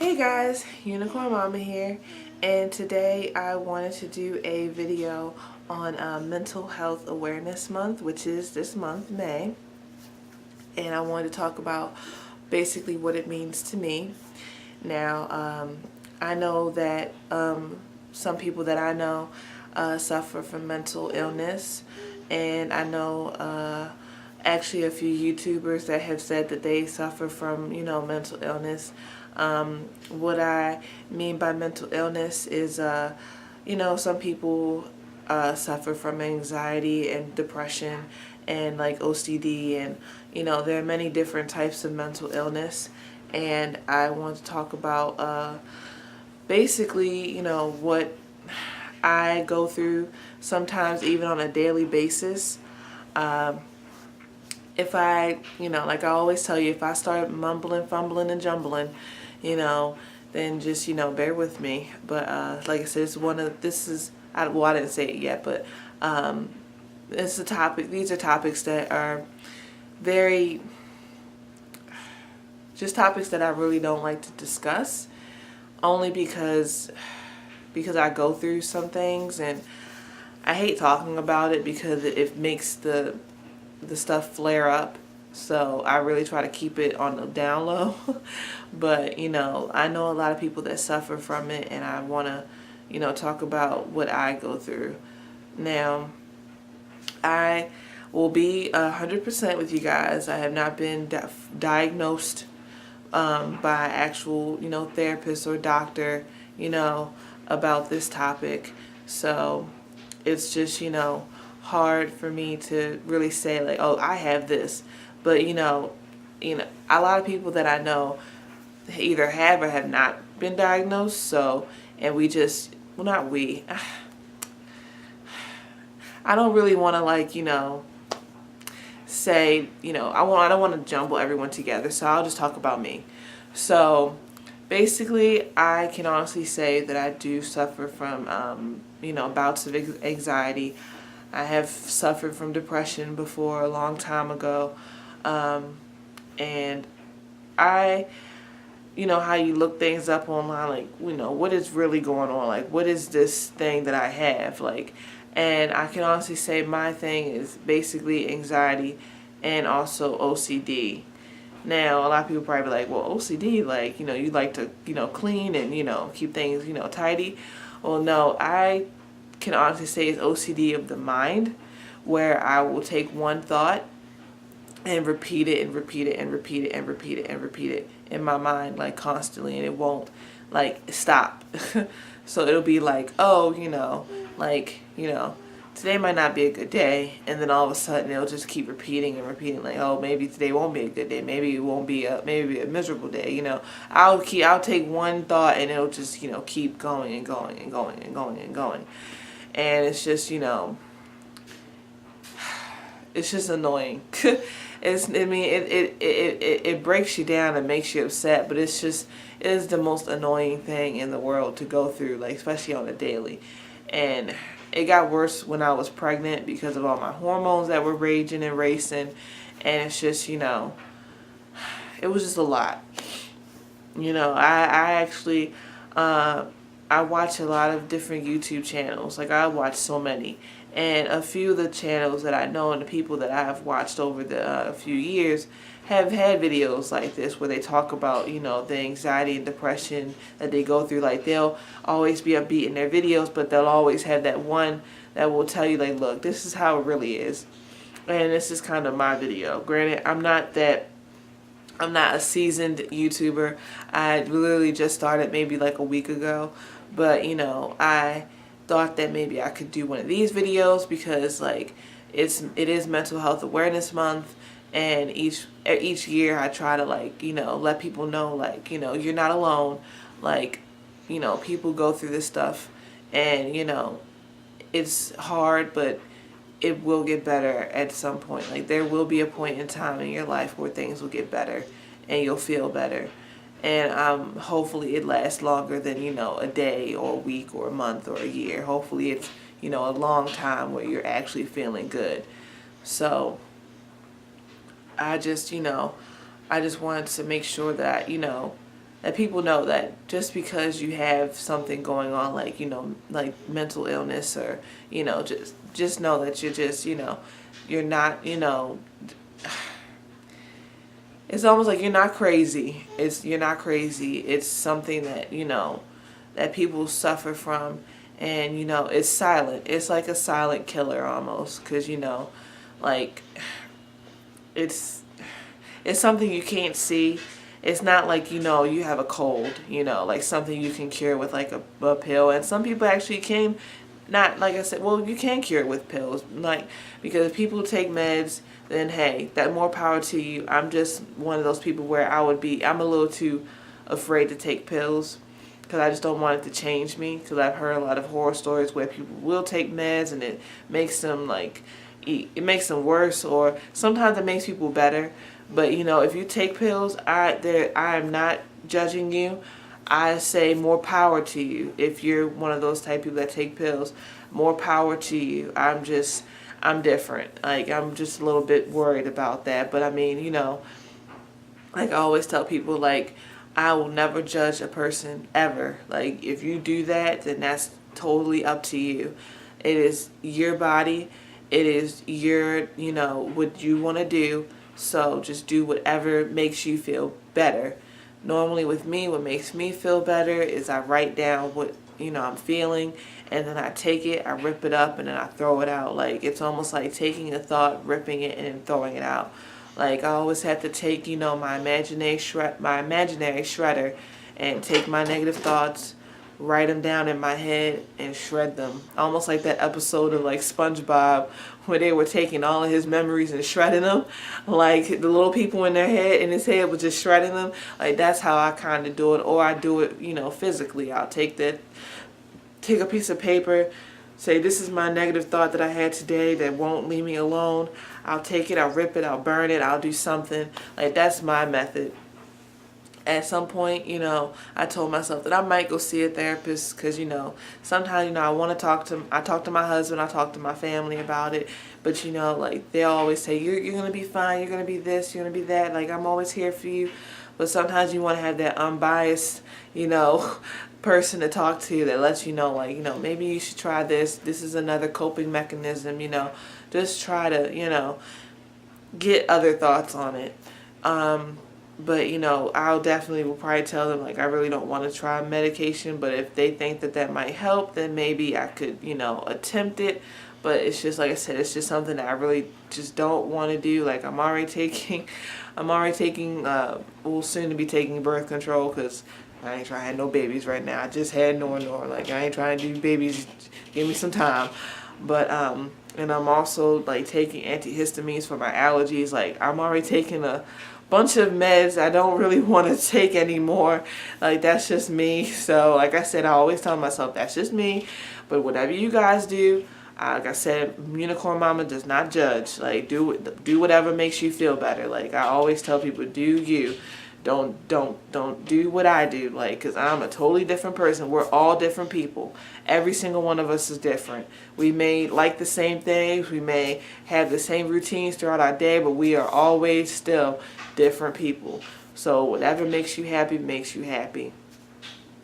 Hey guys, Unicorn Mama here, and today I wanted to do a video on Mental Health Awareness Month, which is this month, May, and I wanted to talk about basically what it means to me. Now, I know that some people that I know suffer from mental illness, and I know actually a few YouTubers that have said that they suffer from, mental illness. What I mean by mental illness is, some people suffer from anxiety and depression and like OCD, and there are many different types of mental illness, and I want to talk about basically, what I go through sometimes even on a daily basis. If I, like I always tell you, if I start mumbling, fumbling, and jumbling, then just, bear with me. But like I said, I didn't say it yet, but it's a topic, these are topics that are very, just topics that I really don't like to discuss, only because I go through some things, and I hate talking about it because it makes the stuff flare up. So I really try to keep it on the down low. But I know a lot of people that suffer from it, and I want to talk about what I go through. Now, I will be 100% with you guys. I have not been diagnosed by actual therapist or doctor about this topic. So it's just hard for me to really say like, oh, I have this. But a lot of people that I know either have or have not been diagnosed. So, and we just, well, not we. I don't really want to say, I don't want to jumble everyone together. So I'll just talk about me. So basically, I can honestly say that I do suffer from, bouts of anxiety. I have suffered from depression before, a long time ago. And I, how you look things up online, like, what is really going on? Like, what is this thing that I have? Like, and I can honestly say my thing is basically anxiety and also OCD. Now, a lot of people probably be like, well, OCD, like, you like to, clean and, keep things, tidy. Well, no, I can honestly say it's OCD of the mind, where I will take one thought and repeat it and repeat it and repeat it and repeat it and repeat it in my mind, like constantly, and it won't like stop. So it'll be like, oh, today might not be a good day, and then all of a sudden it'll just keep repeating and repeating, like, oh, maybe today won't be a good day, maybe it won't be a miserable day. I'll take one thought and it'll just keep going and going and going and going and going, and it's just it's just annoying. It breaks you down and makes you upset, but it is the most annoying thing in the world to go through, like, especially on a daily. And it got worse when I was pregnant because of all my hormones that were raging and racing, and it's just it was just a lot. I actually I watch a lot of different YouTube channels. Like, I watch so many. And a few of the channels that I know and the people that I have watched over the few years have had videos like this where they talk about, the anxiety and depression that they go through. Like, they'll always be upbeat in their videos, but they'll always have that one that will tell you, like, look, this is how it really is. And this is kind of my video. Granted, I'm not a seasoned YouTuber. I literally just started maybe like a week ago. But, I thought that maybe I could do one of these videos because, like, it is Mental Health Awareness Month, and each year I try to, like, let people know, like, you're not alone. Like, people go through this stuff, and it's hard, but it will get better at some point. Like, there will be a point in time in your life where things will get better and you'll feel better. And hopefully it lasts longer than, a day or a week or a month or a year. Hopefully it's, a long time where you're actually feeling good. So I just wanted to make sure that, that people know that just because you have something going on, like, you know, like mental illness, or, you know, just know that you're just, you know, you're not, you know, it's almost like you're not crazy. You're not crazy. It's something that, you know, that people suffer from, and, you know, it's silent. It's like a silent killer almost, because, you know, like, it's something you can't see. It's not like, you know, you have a cold, you know, like something you can cure with like a pill. And some people actually can, not, like I said, well, you can cure it with pills, like, because if people take meds, then hey, that more power to you. I'm just one of those people where I'm a little too afraid to take pills, because I just don't want it to change me, because I've heard a lot of horror stories where people will take meds and it makes them like, it makes them worse, or sometimes it makes people better. But, you know, if you take pills, I am not judging you. I say more power to you. If you're one of those type of people that take pills, more power to you. I'm different. Like, I'm just a little bit worried about that. But I mean, you know, like I always tell people, like, I will never judge a person ever. Like, if you do that, then that's totally up to you. It is your body. It is your, you know, what you want to do. So just do whatever makes you feel better. Normally with me, what makes me feel better is I write down what, you know, I'm feeling, and then I take it, I rip it up, and then I throw it out. Like, it's almost like taking a thought, ripping it, and then throwing it out. Like, I always have to take, you know, my imaginary shredder, and take my negative thoughts, write them down in my head, and shred them. Almost like that episode of like SpongeBob where they were taking all of his memories and shredding them. Like, the little people in his head was just shredding them. Like, that's how I kind of do it. Or I do it, you know, physically. I'll take a piece of paper, say, this is my negative thought that I had today that won't leave me alone. I'll take it, I'll rip it, I'll burn it, I'll do something. Like, that's my method. At some point, you know, I told myself that I might go see a therapist, because, you know, sometimes, you know, I talk to my husband, I talk to my family about it, but, you know, like, they always say, you're going to be fine, you're going to be this, you're going to be that, like, I'm always here for you. But sometimes you want to have that unbiased, you know, person to talk to that lets you know, like, you know, maybe you should try this. This is another coping mechanism, you know. Just try to, you know, get other thoughts on it. But, you know, I'll definitely will probably tell them, like, I really don't want to try medication, but if they think that that might help, then maybe I could, you know, attempt it. But it's just, like I said, it's just something that I really just don't want to do. Like, I'm already taking, well, soon to be taking birth control, because I ain't trying to have no babies right now. I just had Nor. Like, I ain't trying to do babies. Give me some time. But, and I'm also, like, taking antihistamines for my allergies. Like, I'm already taking a bunch of meds I don't really want to take anymore. Like, that's just me. So, like I said, I always tell myself, that's just me. But whatever you guys do, like I said, Unicorn Mama does not judge. Like, do whatever makes you feel better. Like, I always tell people, do you. Don't do what I do, like, because I'm a totally different person. We're all different people. Every single one of us is different. We may like the same things. We may have the same routines throughout our day, but we are always still different people. So whatever makes you happy makes you happy.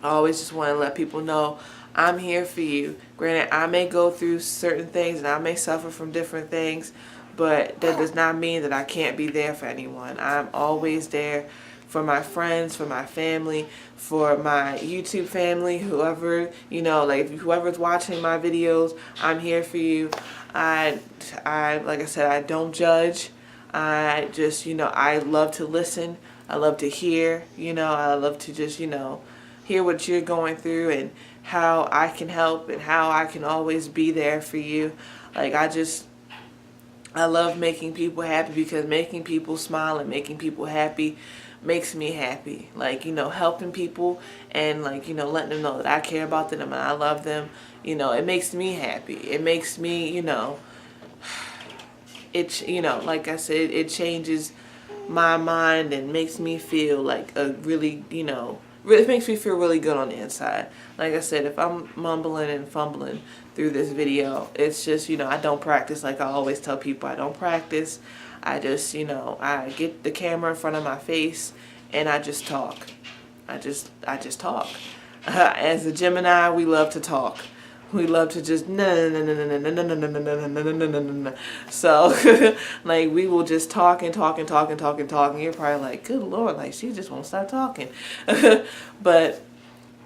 I always just want to let people know I'm here for you. Granted, I may go through certain things and I may suffer from different things, but that does not mean that I can't be there for anyone. I'm always there for my friends, for my family, for my YouTube family, whoever, you know, like, whoever's watching my videos, I'm here for you. I like I said, I don't judge. I just, you know, I love to listen. I love to hear, you know, I love to just, you know, hear what you're going through and how I can help and how I can always be there for you. Like, I love making people happy, because making people smile and making people happy makes me happy. Like, you know, helping people and, like, you know, letting them know that I care about them and I love them, you know, it makes me happy. It makes me, you know, you know, like I said, it changes my mind and makes me feel like a really, you know, it makes me feel really good on the inside. Like I said, if I'm mumbling and fumbling through this video, it's just, you know, I don't practice. Like I always tell people, I don't practice. I just, you know, I get the camera in front of my face and I just talk. I just talk. As a Gemini, we love to talk. We love to just so like we will just talk and talk and talk and talk and talk, and you're probably like, good Lord, like she just won't stop talking. But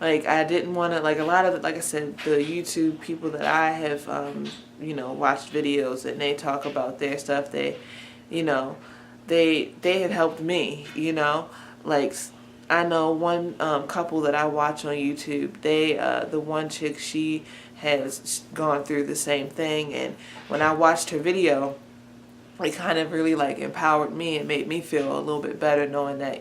like I didn't want to, like a lot of, like I said, the YouTube people that I have watched videos and they talk about their stuff, they they had helped me, like I know one couple that I watch on YouTube. They the one chick, she has gone through the same thing, and when I watched her video, it kind of really like empowered me and made me feel a little bit better, knowing that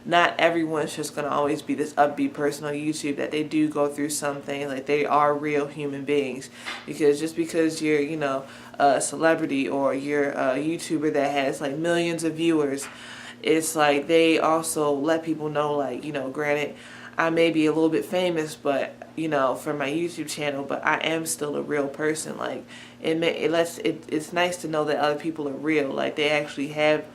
not everyone's just going to always be this upbeat person on YouTube, that they do go through something, like they are real human beings. Because just because you're a celebrity or you're a YouTuber that has like millions of viewers, it's like they also let people know, like, granted, I may be a little bit famous, but, for my YouTube channel, but I am still a real person. Like, it's nice to know that other people are real. Like, they actually have,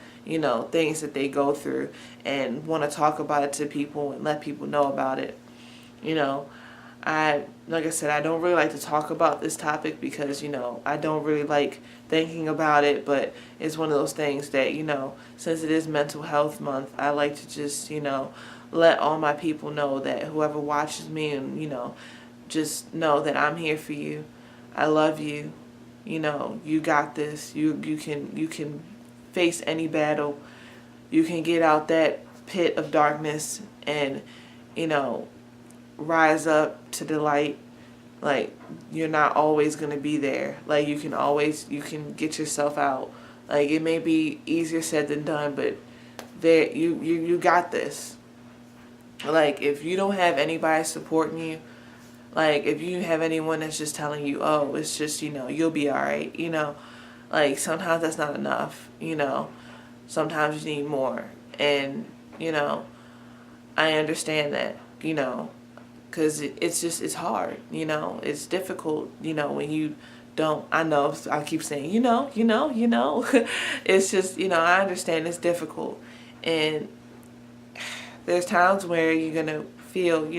things that they go through and want to talk about it to people and let people know about it. Like I said, I don't really like to talk about this topic because, I don't really like thinking about it, but it's one of those things that, since it is Mental Health Month, I like to just, let all my people know that whoever watches me, and, just know that I'm here for you. I love you. You got this. You can face any battle. You can get out that pit of darkness and, rise up to the light. Like, you're not always going to be there. Like, you can get yourself out. Like, it may be easier said than done, but you got this. Like, if you don't have anybody supporting you, like, if you have anyone that's just telling you, oh, it's just, you'll be all right, like, sometimes that's not enough, sometimes you need more. And, I understand that, because it's hard, it's difficult, when you don't, I know, I keep saying, it's just, I understand it's difficult. And there's times where you're going to feel,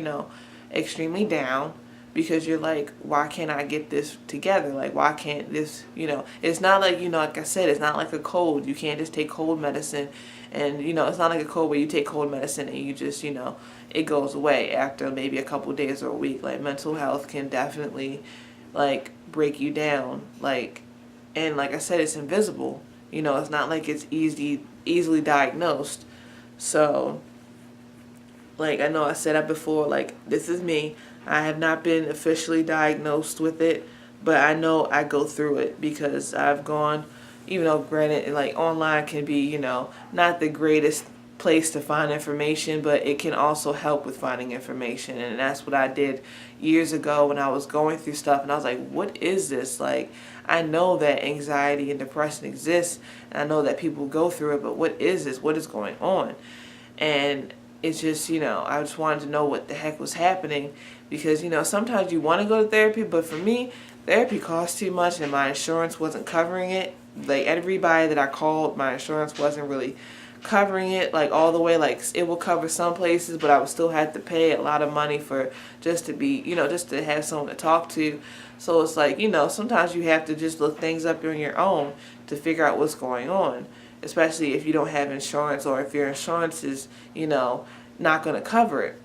extremely down because you're like, why can't I get this together? Like, why can't this, it's not like, like I said, it's not like a cold. You can't just take cold medicine and, it's not like a cold where you take cold medicine and you just, it goes away after maybe a couple days or a week. Like, mental health can definitely, like, break you down. Like, and like I said, it's invisible. It's not like it's easily diagnosed. So, like, I know I said that before, like, this is me. I have not been officially diagnosed with it, but I know I go through it because I've gone, even though granted, like, online can be, not the greatest place to find information, but it can also help with finding information. And that's what I did years ago when I was going through stuff, and I was like, what is this? Like, I know that anxiety and depression exists, and I know that people go through it, but what is this? What is going on? And it's just, I just wanted to know what the heck was happening because, sometimes you want to go to therapy, but for me, therapy costs too much and my insurance wasn't covering it. Like, everybody that I called, my insurance wasn't really covering it, like, all the way. Like, it will cover some places, but I would still have to pay a lot of money for just to be, just to have someone to talk to. So it's like, sometimes you have to just look things up on your own to figure out what's going on, especially if you don't have insurance or if your insurance is, not going to cover it.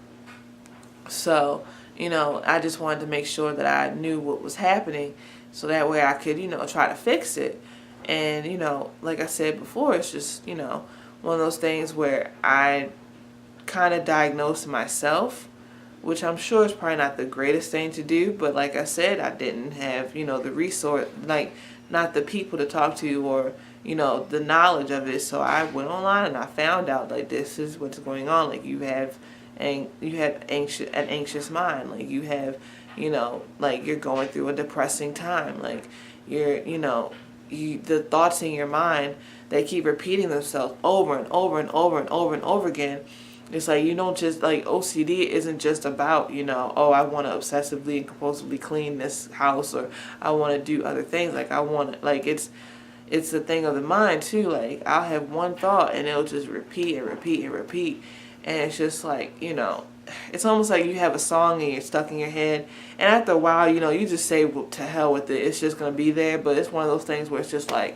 So, I just wanted to make sure that I knew what was happening so that way I could, try to fix it. And, like I said before, it's just, one of those things where I kind of diagnosed myself, which I'm sure is probably not the greatest thing to do. But like I said, I didn't have, the resource, like, not the people to talk to or, the knowledge of it. So I went online and I found out, like, this is what's going on. Like, you have an anxious mind. Like, you have, like, you're going through a depressing time. Like, you're, the thoughts in your mind, they keep repeating themselves over and over and over and over and over again. It's like, you don't just, like, OCD isn't just about, oh, I want to obsessively and compulsively clean this house, or I want to do other things. Like, I want to, like, it's the thing of the mind too. Like, I'll have one thought and it'll just repeat and repeat and repeat. And it's just like, you know, it's almost like you have a song and you're stuck in your head. And after a while, you know, you just say, well, to hell with it. It's just going to be there. But it's one of those things where it's just like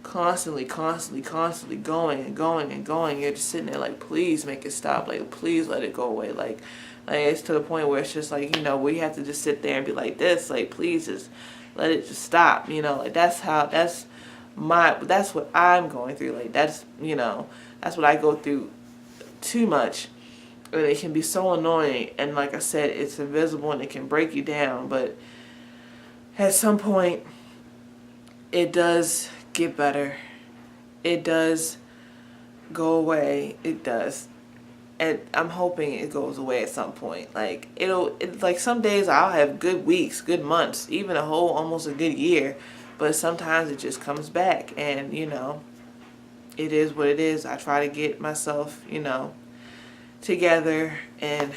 constantly going and going and going. You're just sitting there like, please make it stop. Like, please let it go away. Like it's to the point where it's just like, you know, we have to just sit there and be like this. Like, please just let it just stop. You know, like that's what I'm going through. Like, that's, you know, that's what I go through too much. And it can be so annoying, and like I said, it's invisible and it can break you down, but at some point it does get better. It does go away. It does. And I'm hoping it goes away at some point. Like like some days I'll have good weeks, good months, even almost a good year, but sometimes it just comes back, and you know, it is what it is. I try to get myself, you know, together and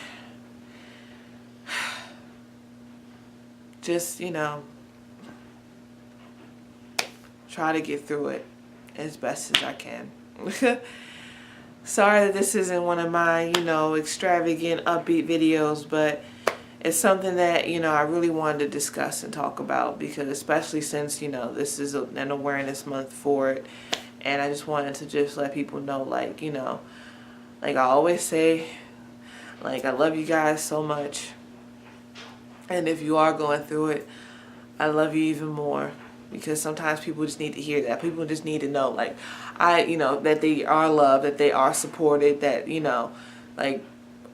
just, you know, try to get through it as best as I can. Sorry that this isn't one of my, you know, extravagant upbeat videos, but it's something that, you know, I really wanted to discuss and talk about, because especially since, you know, this is an awareness month for it, and I just wanted to just let people know, like, you know, like I always say, like, I love you guys so much. And if you are going through it, I love you even more. Because sometimes people just need to hear that. People just need to know, like, you know, that they are loved, that they are supported, that, you know, like,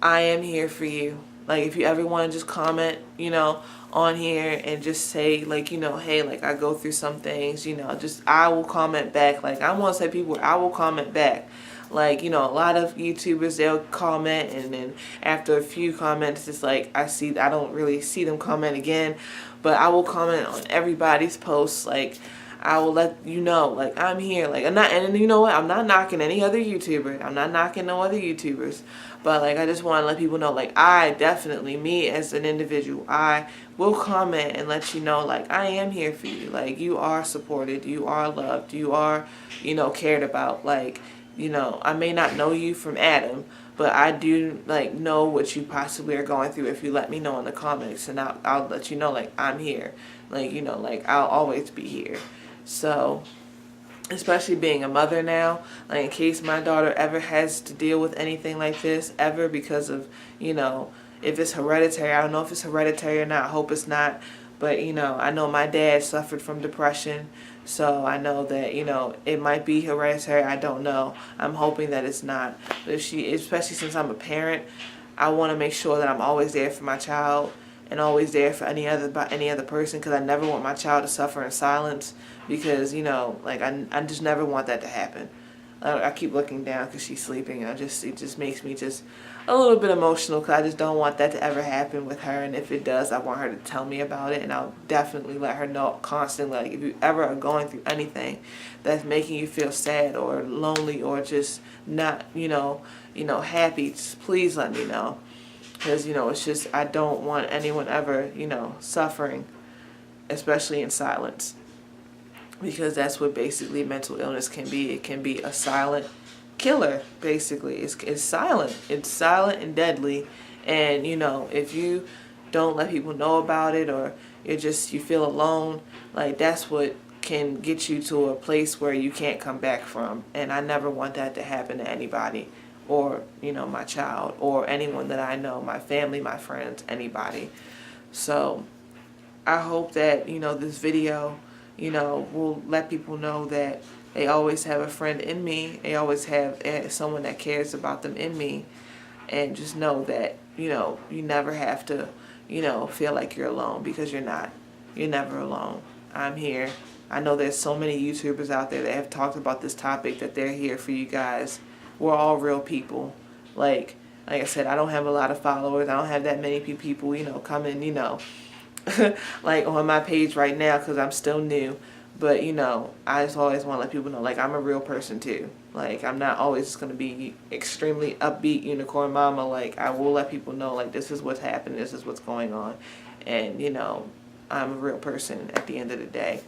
I am here for you. Like, if you ever want to just comment, you know, on here and just say, like, you know, hey, like, I go through some things, you know, just, I will comment back. Like, I want to say people, I will comment back. Like, you know, a lot of YouTubers, they'll comment, and then after a few comments, it's like I don't really see them comment again, but I will comment on everybody's posts. Like, I will let you know, like, I'm here. Like, and you know what? I'm not knocking any other YouTuber. I'm not knocking no other YouTubers. But, like, I just want to let people know, like, I definitely, me as an individual, I will comment and let you know, like, I am here for you. Like, you are supported. You are loved. You are, you know, cared about. Like, you know, I may not know you from Adam, but I do, like, know what you possibly are going through if you let me know in the comments, and I'll let you know, like, I'm here. Like, you know, like, I'll always be here. So, especially being a mother now, like, in case my daughter ever has to deal with anything like this, ever, because of, you know, if it's hereditary. I don't know if it's hereditary or not. I hope it's not. But, you know, I know my dad suffered from depression, so I know that, you know, it might be hereditary. I don't know. I'm hoping that it's not. But if especially since I'm a parent, I want to make sure that I'm always there for my child and always there for any other person, because I never want my child to suffer in silence, because, you know, like, I just never want that to happen. I keep looking down because she's sleeping, and it just makes me just a little bit emotional, because I just don't want that to ever happen with her. And if it does, I want her to tell me about it, and I'll definitely let her know constantly. Like, if you ever are going through anything that's making you feel sad or lonely or just not, you know, happy, just please let me know. Because, you know, it's just, I don't want anyone ever, you know, suffering, especially in silence. Because that's what basically mental illness can be. It can be a silent killer, basically. It's silent. It's silent and deadly. And, you know, if you don't let people know about it, or you feel alone, like, that's what can get you to a place where you can't come back from. And I never want that to happen to anybody, or, you know, my child, or anyone that I know, my family, my friends, anybody. So I hope that, you know, this video, you know, will let people know that they always have a friend in me. They always have someone that cares about them in me. And just know that, you know, you never have to, you know, feel like you're alone, because you're not. You're never alone. I'm here. I know there's so many YouTubers out there that have talked about this topic, that they're here for you guys. We're all real people. Like I said, I don't have a lot of followers. I don't have that many people, you know, coming, you know, like on my page right now, because I'm still new. But, you know, I just always want to let people know, like, I'm a real person too. Like, I'm not always going to be extremely upbeat unicorn mama. Like, I will let people know, like, this is what's happening, this is what's going on. And, you know, I'm a real person at the end of the day.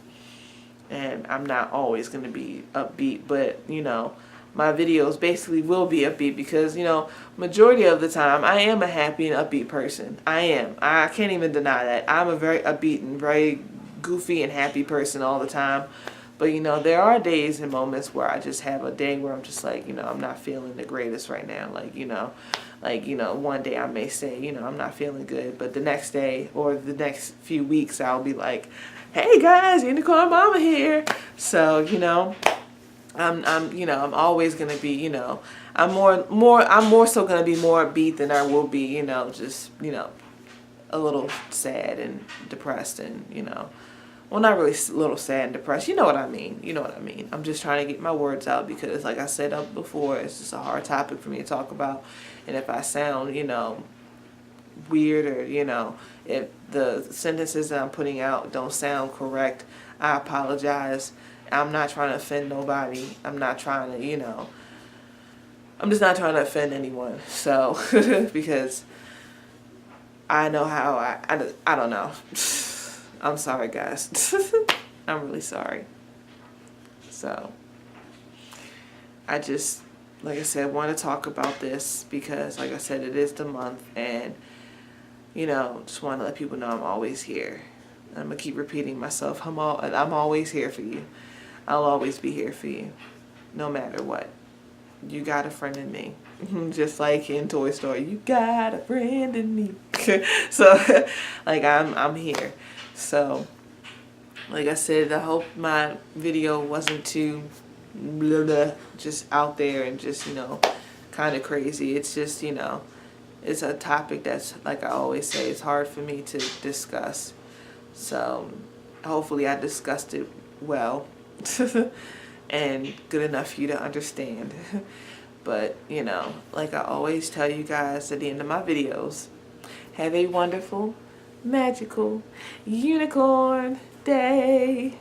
And I'm not always going to be upbeat, but, you know, my videos basically will be upbeat because, you know, majority of the time I am a happy and upbeat person. I am. I can't even deny that. I'm a very upbeat and very goofy and happy person all the time. But, you know, there are days and moments where I just have a day where I'm just like, you know, I'm not feeling the greatest right now. Like, you know, one day I may say, you know, I'm not feeling good. But the next day or the next few weeks, I'll be like, hey guys, Unicorn Mama here. So, you know, I'm always going to be, you know, I'm more so going to be more upbeat than I will be, you know, just, you know, a little sad and depressed and, you know, well, not really a little sad and depressed. You know what I mean. You know what I mean. I'm just trying to get my words out because, like I said up before, it's just a hard topic for me to talk about. And if I sound, you know, weird or, you know, if the sentences that I'm putting out don't sound correct, I apologize. I'm not trying to offend nobody. I'm not trying to, you know, I'm just not trying to offend anyone. So, because I know how I don't know. I'm sorry, guys. I'm really sorry. So, I just, like I said, want to talk about this because, like I said, it is the month, and, you know, just want to let people know I'm always here. I'm going to keep repeating myself. I'm always here for you. I'll always be here for you, no matter what. You got a friend in me. Just like in Toy Story, you got a friend in me. So, like, I'm here. So, like I said, I hope my video wasn't too blah, blah, just out there and just, you know, kind of crazy. It's just, you know, it's a topic that's, like I always say, it's hard for me to discuss. So, hopefully I discussed it well and good enough for you to understand. But, you know, like I always tell you guys at the end of my videos, have a wonderful, magical unicorn day.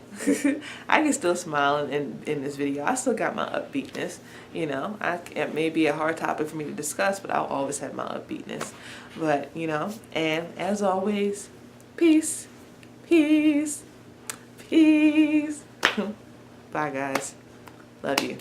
I can still smile in this video. I still got my upbeatness, you know. It may be a hard topic for me to discuss, but I'll always have my upbeatness. But, you know, and as always, peace, peace, peace. Bye, guys. Love you.